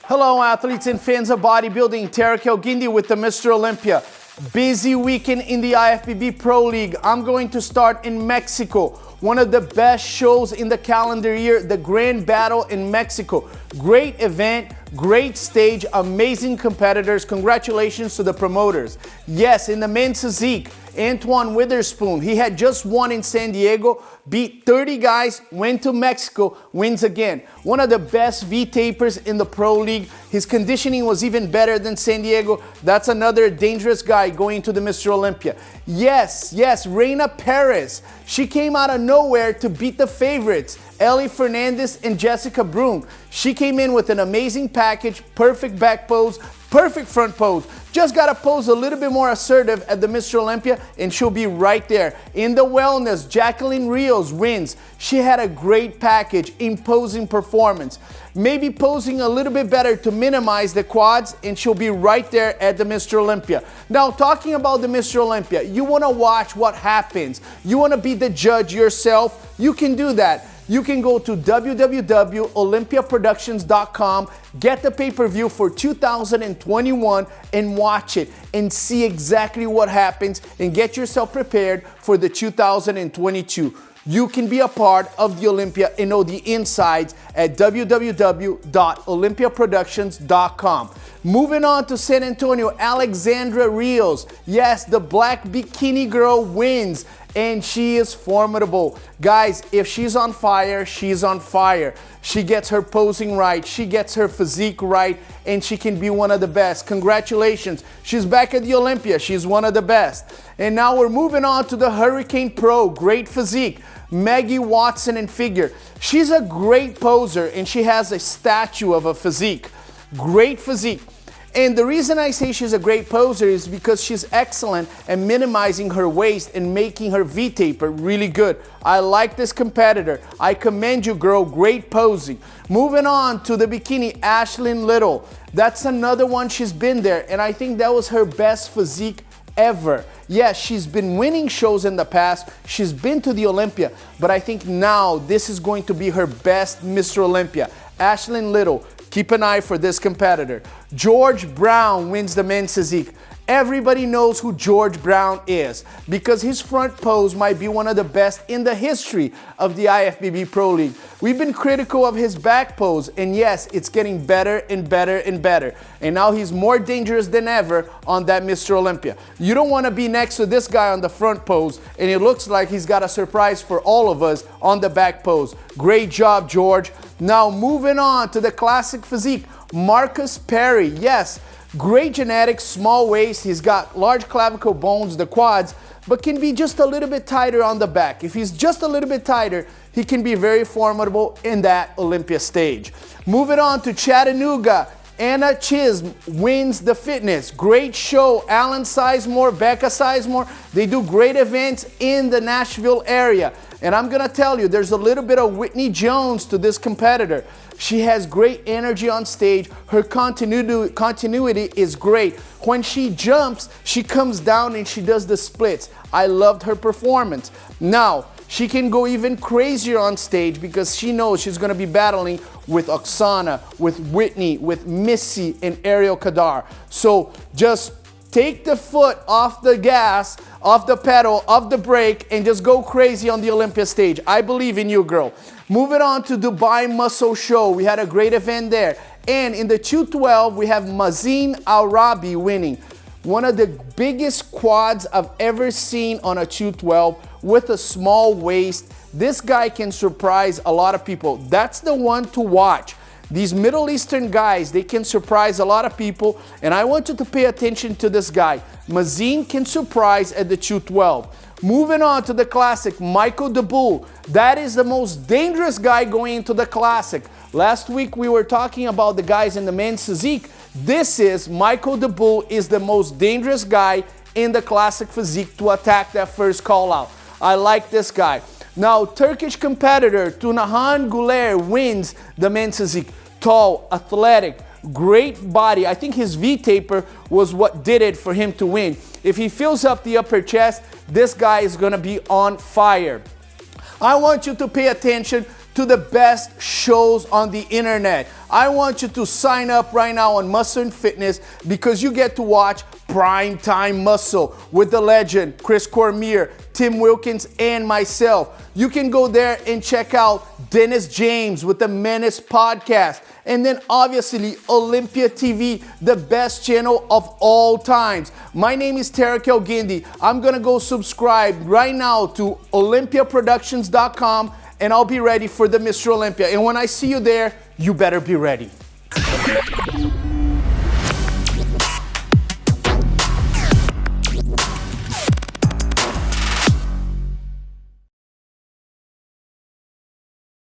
Hello athletes and fans of bodybuilding, Tarek Elguindi with the Mr. Olympia. Busy weekend in the IFBB Pro League. I'm going to start in Mexico. One of the best shows in the calendar year, the Grand Battle in Mexico. Great event, great stage, amazing competitors. Congratulations to the promoters. Yes, in the men's physique, Antoine Witherspoon, he had just won in San Diego, beat 30 guys, went to Mexico, wins again. One of the best V-tapers in the Pro League. His conditioning was even better than San Diego. That's another dangerous guy going to the Mr. Olympia. Yes, Reyna Perez. She came out of nowhere to beat the favorites, Ellie Fernandez and Jessica Broom. She came in with an amazing package, perfect back pose, perfect front pose. Just gotta pose a little bit more assertive at the Mr. Olympia and she'll be right there. In the wellness, Jacqueline Rios wins. She had a great package, imposing performance. Maybe posing a little bit better to minimize the quads and she'll be right there at the Mr. Olympia. Now talking about the Mr. Olympia, you wanna watch what happens. You wanna be the judge yourself, you can do that. You can go to www.olympiaproductions.com, get the pay-per-view for 2021 and watch it and see exactly what happens and get yourself prepared for the 2022. You can be a part of the Olympia and know the insides at www.olympiaproductions.com. Moving on to San Antonio, Alexandria Rios. Yes, the black bikini girl wins. And she is formidable. Guys, if she's on fire, she's on fire. She gets her posing right, she gets her physique right, and she can be one of the best. Congratulations. She's back at the Olympia. She's one of the best. And now we're moving on to the Hurricane Pro. Great physique. Maggie Watson in figure. She's a great poser, and she has a statue of a physique. Great physique. And the reason I say she's a great poser is because she's excellent at minimizing her waist and making her V-taper really good. I like this competitor. I commend you, girl. Great posing. Moving on to the bikini, Ashlyn Little. That's another one. She's been there, and I think that was her best physique ever. Yes, she's been winning shows in the past. She's been to the Olympia, but I think now this is going to be her best Mr. Olympia. Ashlyn Little. Keep an eye for this competitor. George Brown wins the men's physique. Everybody knows who George Brown is because his front pose might be one of the best in the history of the IFBB Pro League. We've been critical of his back pose, and yes, it's getting better and better and better. And now he's more dangerous than ever on that Mr. Olympia. You don't want to be next to this guy on the front pose, and it looks like he's got a surprise for all of us on the back pose. Great job, George. Now moving on to the classic physique, Marcus Perry. Yes, great genetics, small waist. He's got large clavicle bones, the quads, but can be just a little bit tighter on the back. If he's just a little bit tighter, he can be very formidable in that Olympia stage. Moving on to Chattanooga, Anna Chism wins the fitness. Great show. Alan Sizemore, Becca Sizemore, they do great events in the Nashville area. And I'm gonna tell you, there's a little bit of Whitney Jones to this competitor. She has great energy on stage. Her continuity is great. When she jumps, she comes down and she does the splits. I loved her performance. Now, she can go even crazier on stage because she knows she's gonna be battling with Oksana, with Whitney, with Missy, and Ariel Kadar. So just take the foot off the gas, off the pedal, off the brake, and just go crazy on the Olympia stage. I believe in you, girl. Moving on to Dubai Muscle Show. We had a great event there. And in the 212, we have Mazin Al-Rabi winning. One of the biggest quads I've ever seen on a 212 with a small waist. This guy can surprise a lot of people. That's the one to watch. These Middle Eastern guys, they can surprise a lot of people, and I want you to pay attention to this guy. Mazin can surprise at the 212. Moving on to the classic, Michael Daboul. That is the most dangerous guy going into the classic. Last week we were talking about the guys in the men's physique. This is Michael Daboul is the most dangerous guy in the classic physique to attack that first call out. I like this guy. Now, Turkish competitor Tunahan Güler wins the men's physique. Tall, athletic, great body. I think his V-taper was what did it for him to win. If he fills up the upper chest, this guy is gonna be on fire. I want you to pay attention to the best shows on the internet. I want you to sign up right now on Muscle and Fitness because you get to watch Prime Time Muscle with the legend Chris Cormier, Tim Wilkins, and myself. You can go there and check out Dennis James with the Menace podcast. And then obviously Olympia TV, the best channel of all times. My name is Tarek El-Gindi. I'm gonna go subscribe right now to olympiaproductions.com and I'll be ready for the Mr. Olympia. And when I see you there, you better be ready.